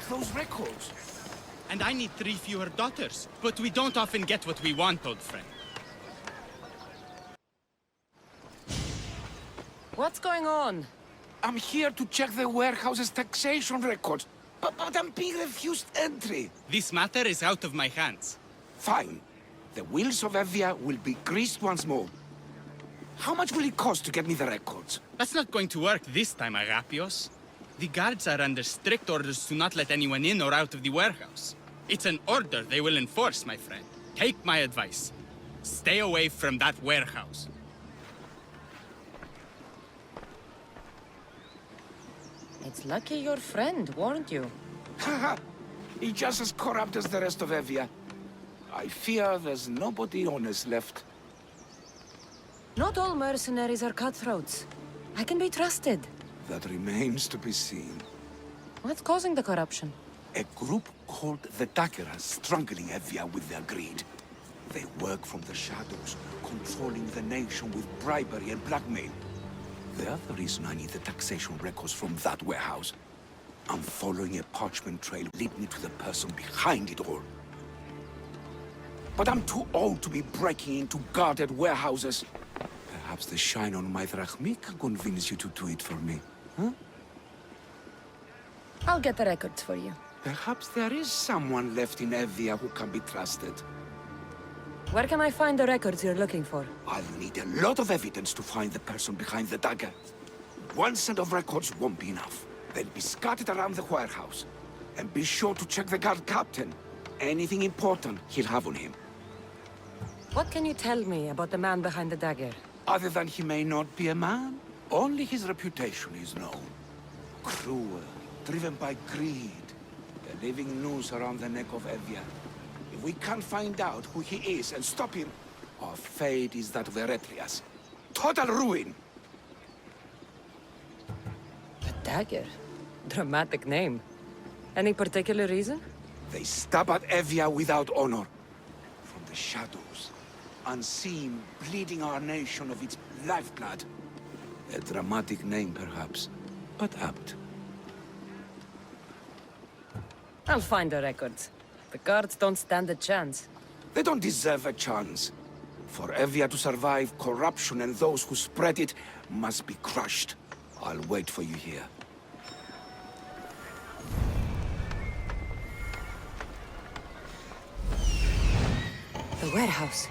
those records. And I need 3 fewer daughters. But we don't often get what we want, old friend. What's going on? I'm here to check the warehouse's taxation records, but I'm being refused entry. This matter is out of my hands. Fine. The wheels of Evia will be greased once more. How much will it cost to get me the records? That's not going to work this time, Agapios. The guards are under strict orders to not let anyone in or out of the warehouse. It's an order they will enforce, my friend. Take my advice. Stay away from that warehouse. It's lucky your friend warned you. Haha! He's just as corrupt as the rest of Evia. I fear there's nobody honest left. Not all mercenaries are cutthroats. I can be trusted. That remains to be seen. What's causing the corruption? A group called the Dagger is strangling Evia with their greed. They work from the shadows, controlling the nation with bribery and blackmail. The other reason I need the taxation records from that warehouse. I'm following a parchment trail lead me to the person behind it all. But I'm too old to be breaking into guarded warehouses. Perhaps the shine on my drachmi can convince you to do it for me, huh? I'll get the records for you. Perhaps there is someone left in Evia who can be trusted. Where can I find the records you're looking for? I'll need a lot of evidence to find the person behind the dagger. One set of records won't be enough. They'll be scattered around the warehouse. And be sure to check the guard captain. Anything important he'll have on him. What can you tell me about the man behind the dagger? Other than he may not be a man, only his reputation is known. Cruel, driven by greed. A living noose around the neck of Evia. If we can't find out who he is and stop him, our fate is that of Eretrias. Total ruin! The dagger? Dramatic name. Any particular reason? They stab at Evia without honor. From the shadows, unseen, bleeding our nation of its lifeblood. A dramatic name, perhaps, but apt. I'll find the records. The guards don't stand a chance. They don't deserve a chance. For Evia to survive, corruption and those who spread it must be crushed. I'll wait for you here. The warehouse.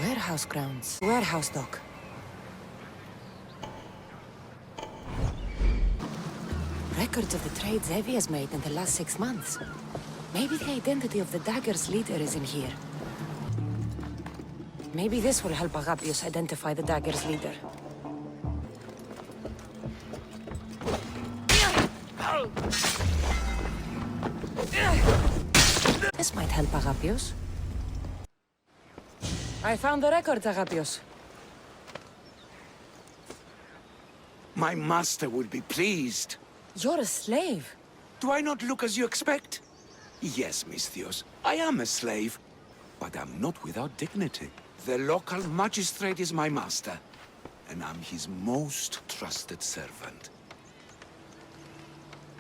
Warehouse grounds. Warehouse dock. Records of the trades Evie has made in the last 6 months. Maybe the identity of the dagger's leader is in here. Maybe this will help Agapios identify the dagger's leader. This might help Agapios. I found the records, Agapios. My master will be pleased. You're a slave. Do I not look as you expect? Yes, Misthios, I am a slave, but I'm not without dignity. The local magistrate is my master, and I'm his most trusted servant.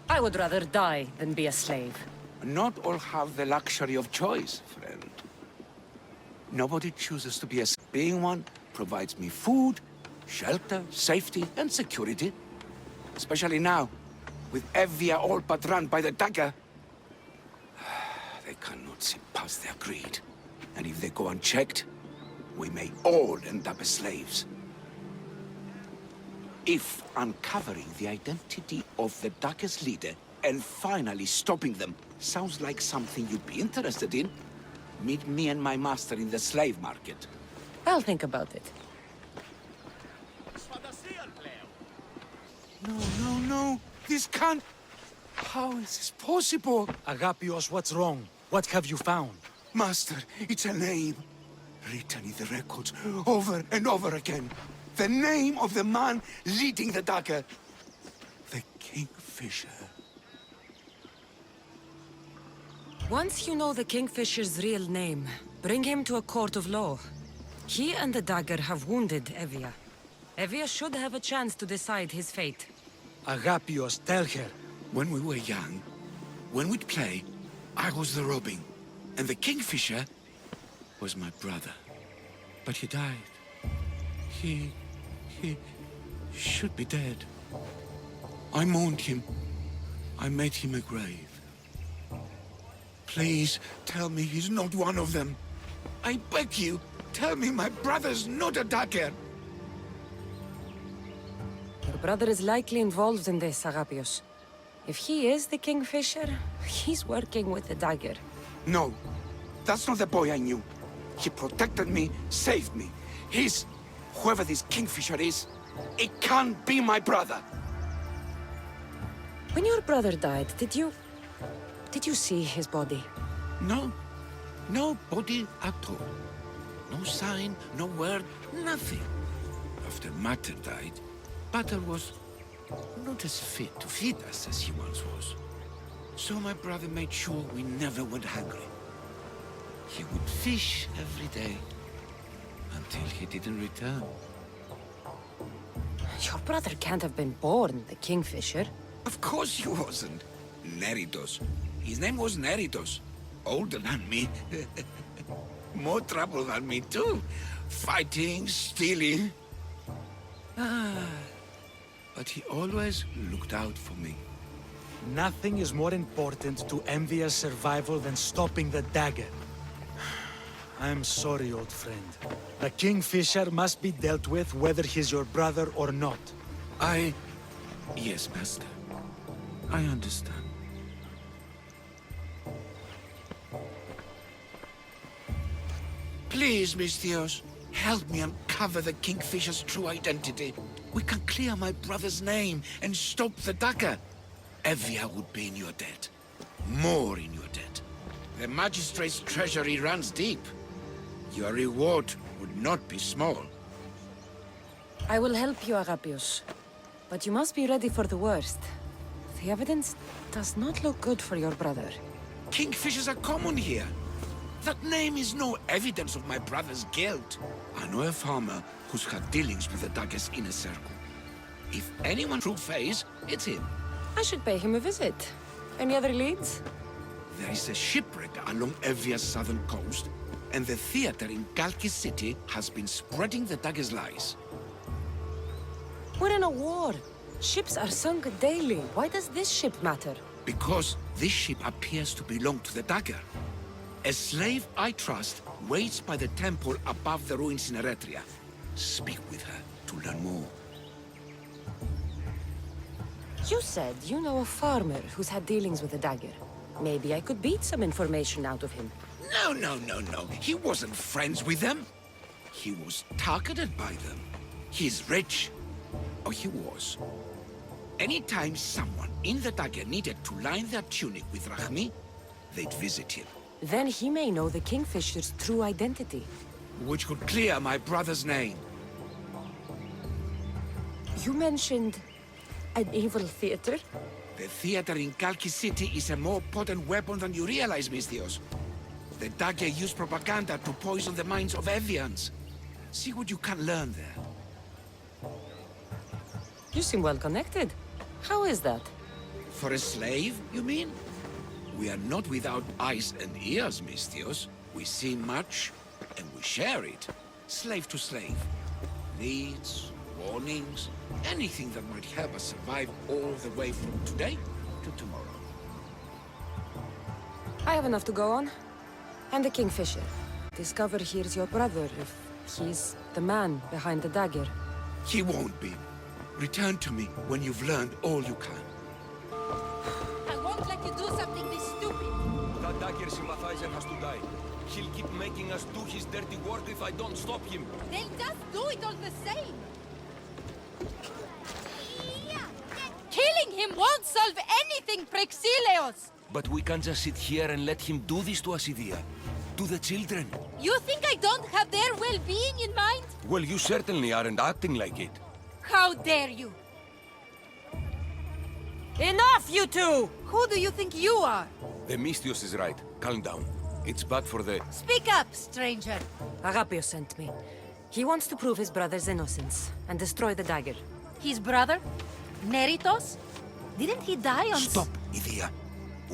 I would rather die than be a slave. Not all have the luxury of choice, friend. Nobody chooses to be a slave. Being one provides me food, shelter, safety, and security. Especially now, with Evia all but run by the dagger. They cannot see past their greed. And if they go unchecked, we may all end up as slaves. If uncovering the identity of the dagger's leader and finally stopping them sounds like something you'd be interested in, meet me and my master in the slave market. I'll think about it. No. This can't... How is this possible? Agapios, what's wrong? What have you found? Master, it's a name. Written in the records over and over again. The name of the man leading the dagger. The Kingfisher. Once you know the Kingfisher's real name, bring him to a court of law. He and the dagger have wounded Evia. Evia should have a chance to decide his fate. Agapios, tell her. When we were young, when we'd play, I was the robin, and the Kingfisher was my brother. But he died. He should be dead. I mourned him. I made him a grave. Please, tell me he's not one of them. I beg you, tell me my brother's not a dagger. Your brother is likely involved in this, Agapios. If he is the Kingfisher, he's working with the dagger. No, that's not the boy I knew. He protected me, saved me. He's... whoever this Kingfisher is, it can't be my brother. When your brother died, did you see his body? No. No body at all. No sign, no word, nothing. After Mater died, Pater was not as fit to feed us as he once was. So my brother made sure we never went hungry. He would fish every day, until he didn't return. Your brother can't have been born the Kingfisher. Of course he wasn't. Neritos. His name was Neritos. Older than me. More trouble than me too. Fighting, stealing. But he always looked out for me. Nothing is more important to Envia's survival than stopping the dagger. I'm sorry, old friend. The Kingfisher must be dealt with whether he's your brother or not. Yes, Master. I understand. Please, Misthios, help me uncover the Kingfisher's true identity. We can clear my brother's name and stop the dagger. Evia would be in your debt. More in your debt. The Magistrate's treasury runs deep. Your reward would not be small. I will help you, Agapios. But you must be ready for the worst. The evidence does not look good for your brother. Kingfishers are common here. That name is no evidence of my brother's guilt. I know a farmer who's had dealings with the dagger's inner circle. If anyone true phase, it's him. I should pay him a visit. Any other leads? There is a shipwreck along Evia's southern coast, and the theater in Kalki City has been spreading the dagger's lies. We're in a war. Ships are sunk daily. Why does this ship matter? Because this ship appears to belong to the dagger. A slave I trust waits by the temple above the ruins in Eretria. Speak with her to learn more. You said you know a farmer who's had dealings with the dagger. Maybe I could beat some information out of him. No. He wasn't friends with them. He was targeted by them. He's rich. Or he was. Anytime someone in the dagger needed to line their tunic with Rahmi, they'd visit him. Then he may know the Kingfisher's true identity. Which could clear my brother's name. You mentioned an evil theater? The theater in Kalki City is a more potent weapon than you realize, Misthios. The dagger used propaganda to poison the minds of Evians. See what you can learn there. You seem well connected. How is that? For a slave, you mean? We are not without eyes and ears, Misthios. We see much, and we share it. Slave to slave. Needs, warnings, anything that might help us survive all the way from today to tomorrow. I have enough to go on. And the Kingfisher. Discover here's your brother, if he's the man behind the dagger. He won't be. Return to me when you've learned all you can. I won't let you do something this stupid. That dagger sympathizer has to die. He'll keep making us do his dirty work if I don't stop him. They'll just do it all the same. Killing him won't solve anything, Praxilios! But we can't just sit here and let him do this to Acidia. To the children. You think I don't have their well-being in mind? Well, you certainly aren't acting like it. How dare you? Enough, you two! Who do you think you are? The Misthios is right. Calm down. It's bad for the... Speak up, stranger. Agapios sent me. He wants to prove his brother's innocence and destroy the dagger. His brother? Neritos? Didn't he die on... Stop, Idia.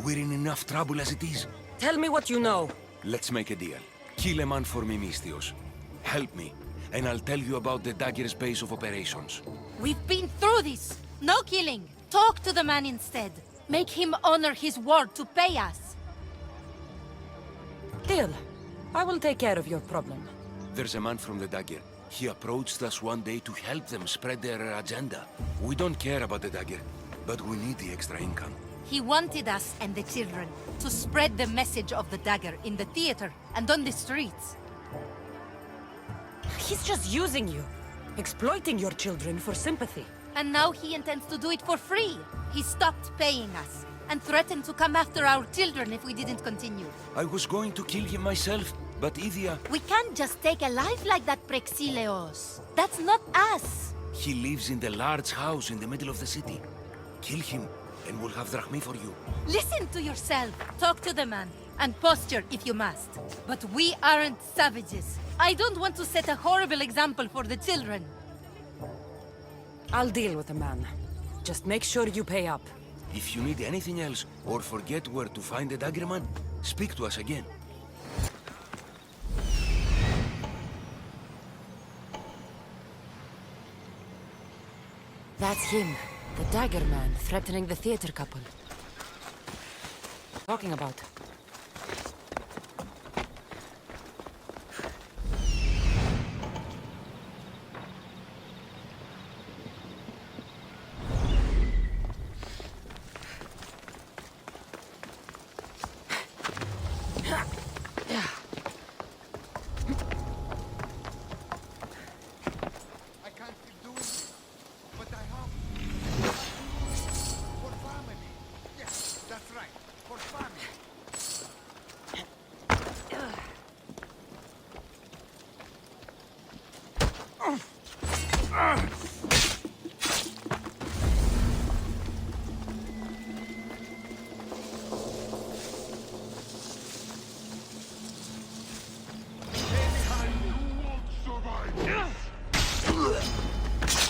We're in enough trouble as it is. Tell me what you know. Let's make a deal. Kill a man for me, Misthios. Help me, and I'll tell you about the dagger's base of operations. We've been through this. No killing. Talk to the man instead. Make him honor his word to pay us. Deal. I will take care of your problem. There's a man from the dagger. He approached us one day to help them spread their agenda. We don't care about the dagger, but we need the extra income. He wanted us and the children to spread the message of the dagger in the theater and on the streets. He's just using you. Exploiting your children for sympathy. And now he intends to do it for free. He stopped paying us and threatened to come after our children if we didn't continue. I was going to kill him myself, but Idia... We can't just take a life like that, Prexileos. That's not us. He lives in the large house in the middle of the city. Kill him, and we'll have drachmi for you. Listen to yourself. Talk to the man. And posture if you must. But we aren't savages. I don't want to set a horrible example for the children. I'll deal with the man. Just make sure you pay up. If you need anything else, or forget where to find the daggerman, speak to us again. That's him. The dagger man threatening the theater couple. Talking about.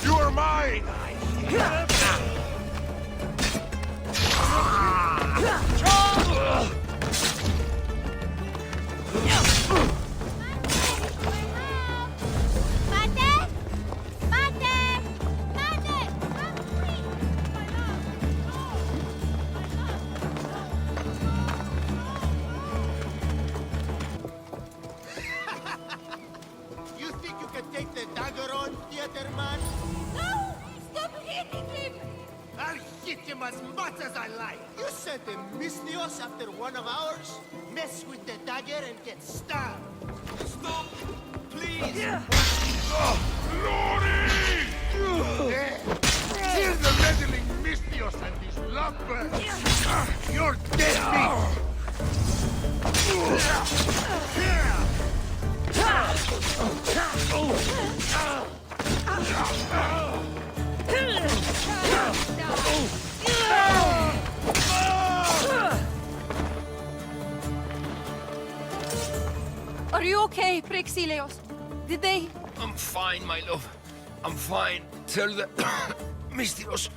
You are mine! You think you can take the dagger on, theater man? No! Stop hitting him! I'll hit him as much as I like. You sent a Misthios after one of ours? Mess with the dagger and get stabbed. Stop! Please! Glory! Here's the meddling Misthios and his lovebirds. You're dead meat! Are you okay, Prexileos? Did they... I'm fine, my love. I'm fine. Tell the... Misthios...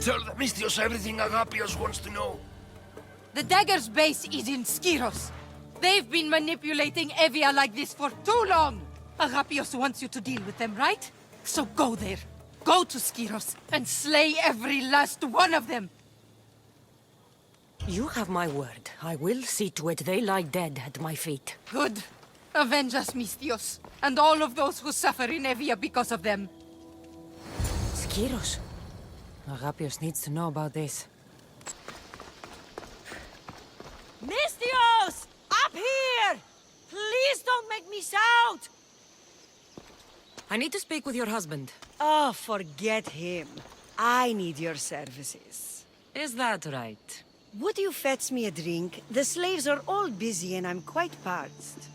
Tell the Misthios everything Agapios wants to know. The dagger's base is in Skiros. They've been manipulating Evia like this for too long. Agapios wants you to deal with them, right? So go there. Go to Skiros and slay every last one of them. You have my word. I will see to it they lie dead at my feet. Good. Avenge us, Misthios, and all of those who suffer in Evia because of them. Skiros. Agapios needs to know about this. Misthios! Up here! Please don't make me shout! I need to speak with your husband. Oh, forget him. I need your services. Is that right? Would you fetch me a drink? The slaves are all busy and I'm quite parched.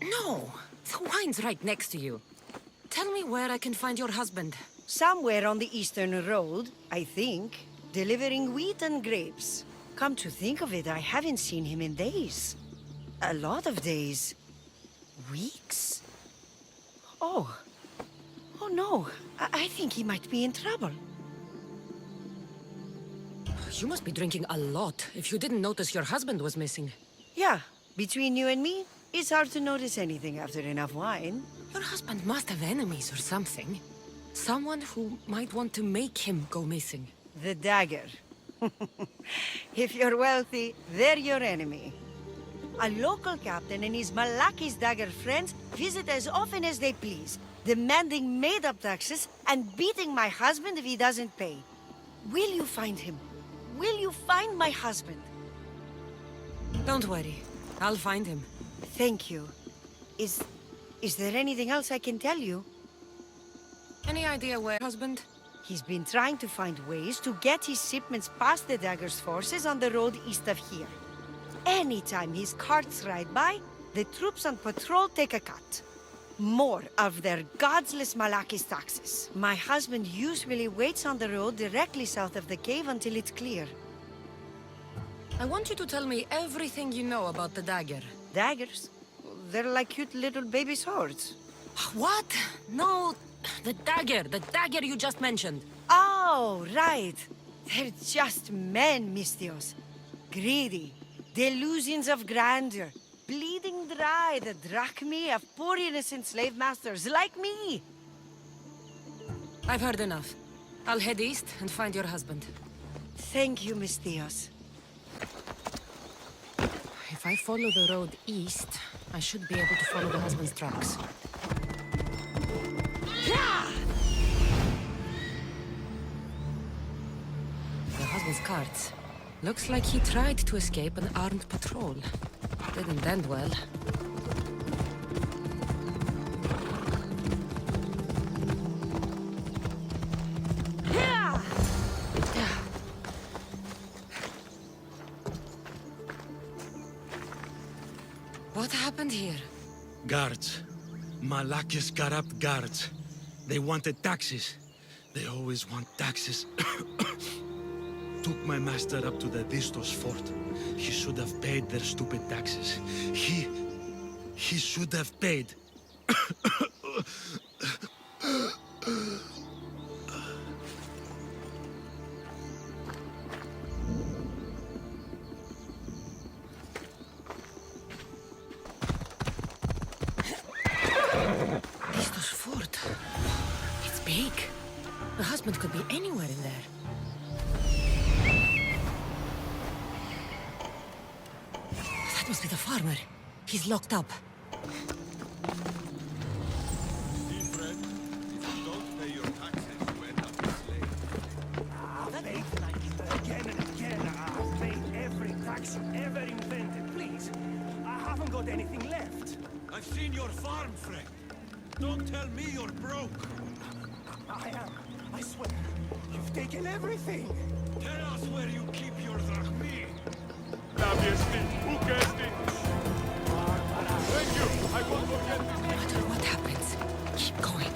No. The wine's right next to you. Tell me where I can find your husband. Somewhere on the Eastern Road, I think. Delivering wheat and grapes. Come to think of it, I haven't seen him in days. A lot of days. Weeks? Oh. Oh no. I think he might be in trouble. You must be drinking a lot if you didn't notice your husband was missing. Yeah, between you and me, it's hard to notice anything after enough wine. Your husband must have enemies or something. Someone who might want to make him go missing. The dagger. If you're wealthy, they're your enemy. A local captain and his Malaki's dagger friends visit as often as they please, demanding made-up taxes and beating my husband if he doesn't pay. Will you find him? Will you find my husband? Don't worry. I'll find him. Thank you. Is there anything else I can tell you? Any idea where, husband? He's been trying to find ways to get his shipments past the dagger's forces on the road east of here. Anytime his carts ride by, the troops on patrol take a cut. More of their godless Malaki's taxes. My husband usually waits on the road directly south of the cave until it's clear. I want you to tell me everything you know about the dagger. Daggers? They're like cute little baby swords. What? No, the dagger you just mentioned. Oh, right. They're just men, Mistios. Greedy, delusions of grandeur, bleeding dry the drachmae of poor innocent slave masters like me. I've heard enough. I'll head east and find your husband. Thank you, Mistios. If I follow the road east, I should be able to follow the husband's tracks. The husband's carts. Looks like he tried to escape an armed patrol. Didn't end well. What happened here? Guards. Malaki's corrupt guards. They wanted taxes. They always want taxes. Took my master up to the Distos fort. He should have paid their stupid taxes. He should have paid. Distos fort. It's big. The husband could be anywhere in there. That must be the farmer. He's locked up. Again and again, I've paid every tax ever invented. Please, I haven't got anything left. I've seen your farm, friend. Don't tell me you're broke. I am. I swear. You've taken everything. Tell us where you keep your drachmae. No matter what happens, keep going.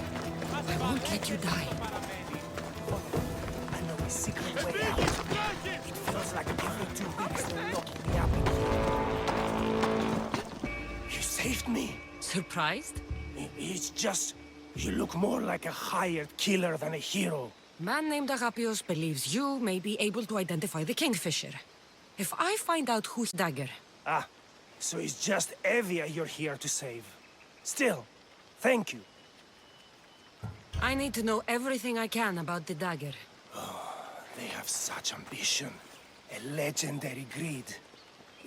I won't let you die. I know a secret way out. It feels like every 2 weeks they're locking me up in here. You saved me. Surprised? It's just... you look more like a hired killer than a hero. Man named Agapios believes you may be able to identify the Kingfisher. If I find out who's dagger, Ah, so it's just Evia you're here to save. Still, thank you. I need to know everything I can about the dagger. They have such ambition. A legendary greed.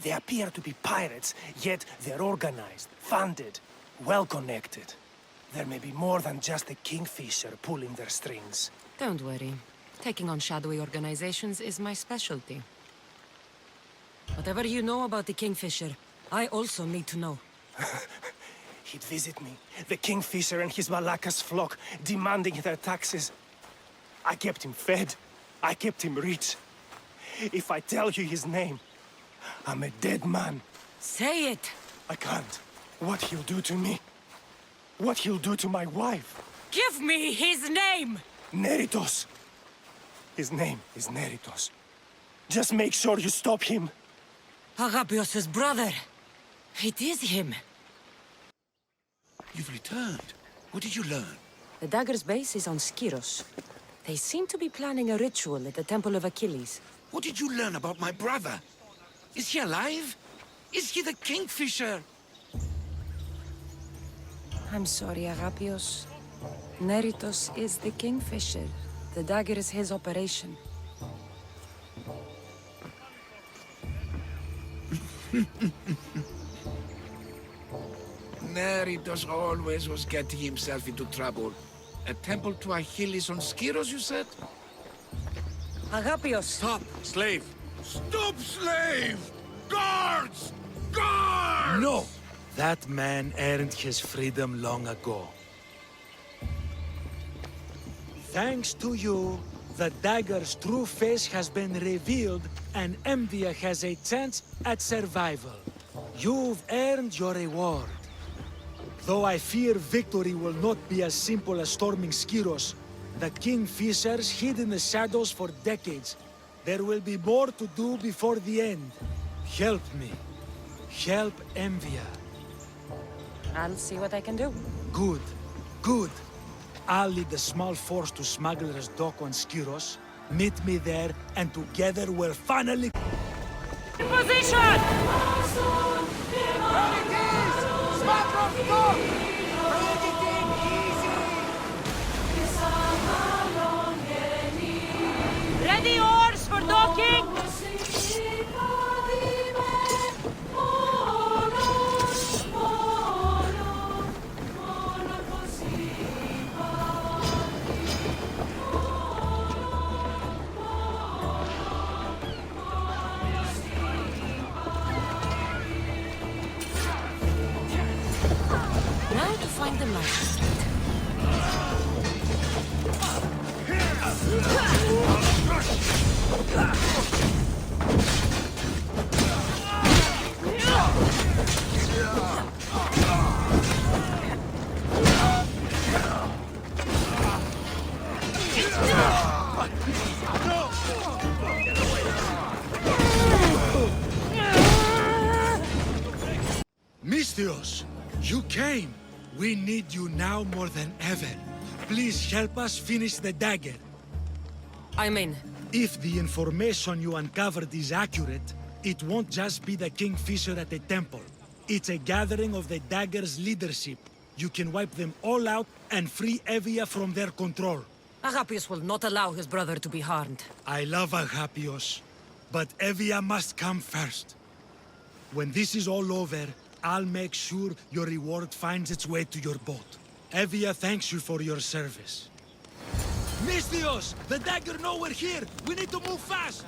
They appear to be pirates, yet they're organized, funded, well-connected. There may be more than just a Kingfisher pulling their strings. Don't worry. Taking on shadowy organizations is my specialty. Whatever you know about the Kingfisher, I also need to know. He'd visit me, the Kingfisher and his Malaka's flock, demanding their taxes. I kept him fed. I kept him rich. If I tell you his name, I'm a dead man. Say it! I can't. What he'll do to me. What he'll do to my wife. Give me his name! Neritos. His name is Neritos. Just make sure you stop him. Agapios' brother. It is him. You've returned. What did you learn? The dagger's base is on Skiros. They seem to be planning a ritual at the Temple of Achilles. What did you learn about my brother? Is he alive? Is he the Kingfisher? I'm sorry, Agapios. Neritos is the Kingfisher. The dagger is his operation. Neritos always was getting himself into trouble. A temple to Achilles on Skiros, you said? Agapios! Stop, slave! Stop, slave! Guards! Guards! No! That man earned his freedom long ago. Thanks to you, the dagger's true face has been revealed and Envia has a chance at survival. You've earned your reward. Though I fear victory will not be as simple as storming Skiros, the Kingfishers hid in the shadows for decades. There will be more to do before the end. Help me. Help Envia. I'll see what I can do. Good. Good. I'll lead a small force to Smuggler's Dock on Skiros. Meet me there, and together we'll finally... Position! Ready oars for docking! Now to find the magistrate. Misthios, you came! We need you now more than ever. Please help us finish the dagger. I'm in. If the information you uncovered is accurate, it won't just be the Kingfisher at the temple. It's a gathering of the dagger's leadership. You can wipe them all out and free Evia from their control. Agapios will not allow his brother to be harmed. I love Agapios, but Evia must come first. When this is all over, I'll make sure your reward finds its way to your boat. Evia thanks you for your service. Misthios! The dagger know we're here! We need to move fast!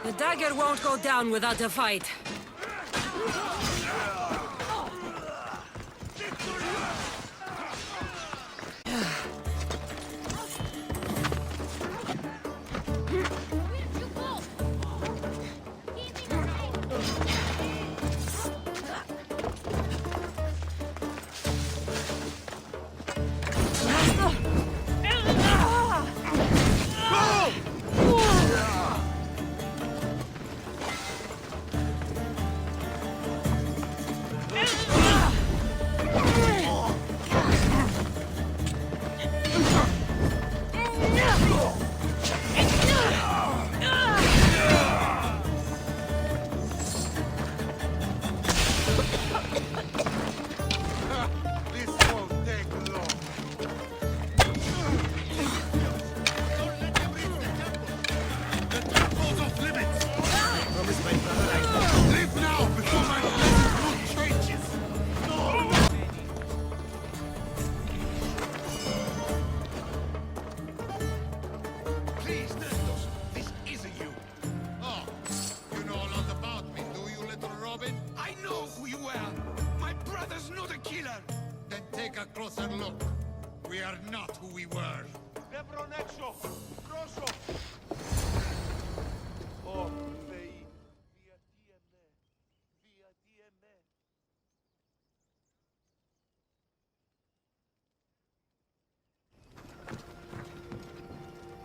The dagger won't go down without a fight.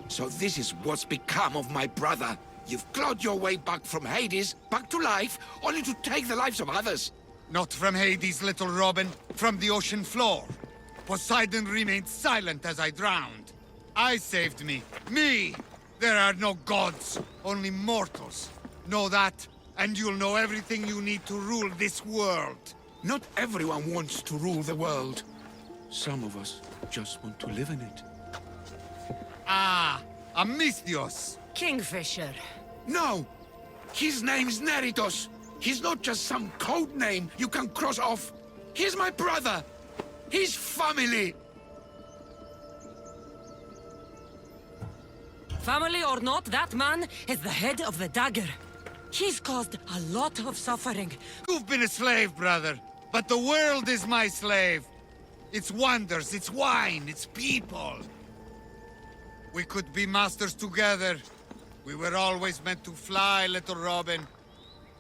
So this is what's become of my brother. You've clawed your way back from Hades, back to life, only to take the lives of others. Not from Hades, little Robin. From the ocean floor. Poseidon remained silent as I drowned. I saved me. Me! There are no gods, only mortals. Know that, and you'll know everything you need to rule this world. Not everyone wants to rule the world. Some of us just want to live in it. Ah, Amistios. Kingfisher. No! His name's Neritos. He's not just some code name you can cross off. He's my brother. His family. Family or not, that man is the head of the dagger. He's caused a lot of suffering. You've been a slave, brother. But the world is my slave. Its wonders, its wine, its people. We could be masters together. We were always meant to fly, little Robin.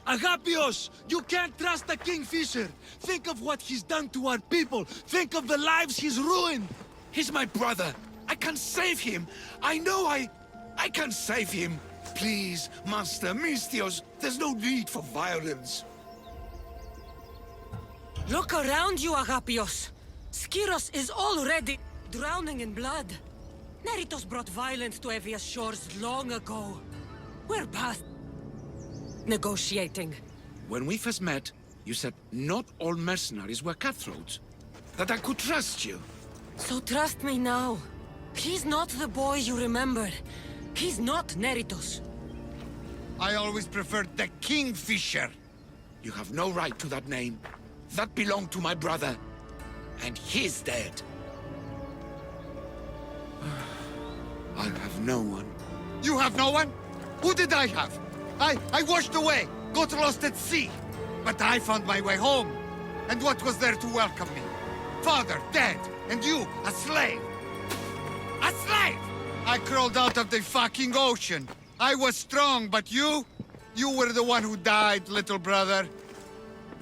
Agapios! You can't trust the Kingfisher! Think of what he's done to our people! Think of the lives he's ruined! He's my brother. I can save him. I know I can save him. Please, Master Mistios, there's no need for violence. Look around you, Agapios. Skiros is already drowning in blood. Neritos brought violence to Evia's shores long ago. We're past negotiating. When we first met, you said not all mercenaries were cutthroats. That I could trust you. So trust me now. He's not the boy you remembered. He's not Neritos. I always preferred the Kingfisher. You have no right to that name. That belonged to my brother. And he's dead. I'll have no one. You have no one? Who did I have? I washed away, got lost at sea. But I found my way home. And what was there to welcome me? Father, dead, and you, a slave. A slave! I crawled out of the fucking ocean. I was strong, but you were the one who died, little brother.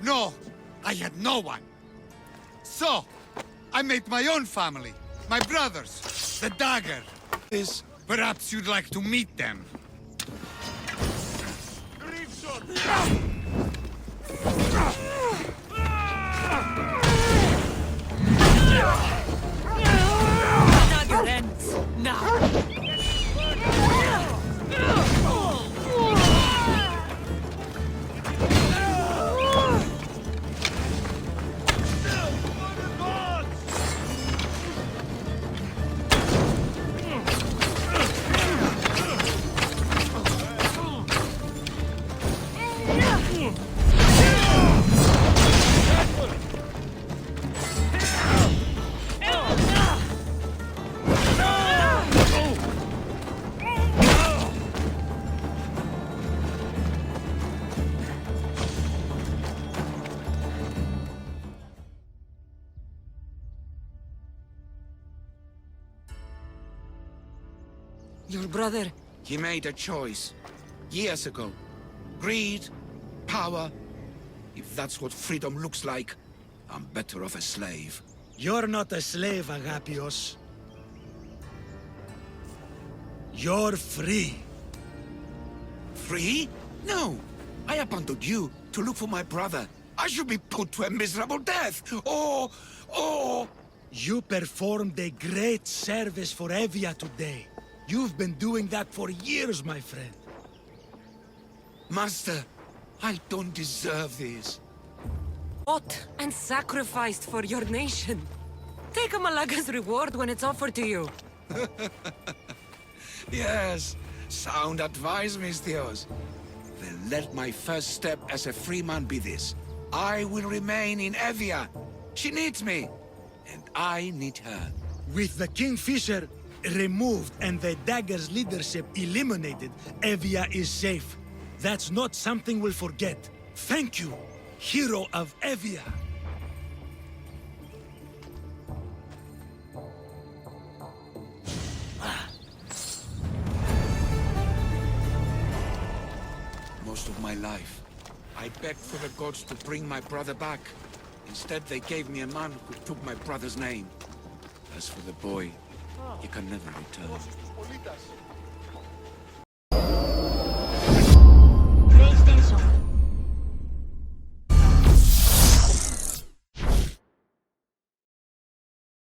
No, I had no one. So, I made my own family. My brothers, the dagger. Perhaps you'd like to meet them. Dagger ends now. Your brother... He made a choice. Years ago. Greed, power. If that's what freedom looks like, I'm better off a slave. You're not a slave, Agapios. You're free. Free? No! I abandoned you to look for my brother. I should be put to a miserable death, or... You performed a great service for Evia today. You've been doing that for years, my friend. Master, I don't deserve this. fought and sacrificed for your nation. Take a Malaga's reward when it's offered to you. Yes, sound advice, Mistios. Then let my first step as a free man be this. I will remain in Evia. She needs me, and I need her. With the Kingfisher removed and the Dagger's leadership eliminated, Evia is safe. That's not something we'll forget. Thank you, hero of Evia. Most of my life, I begged for the gods to bring my brother back. Instead, they gave me a man who took my brother's name. As for the boy, He can never return.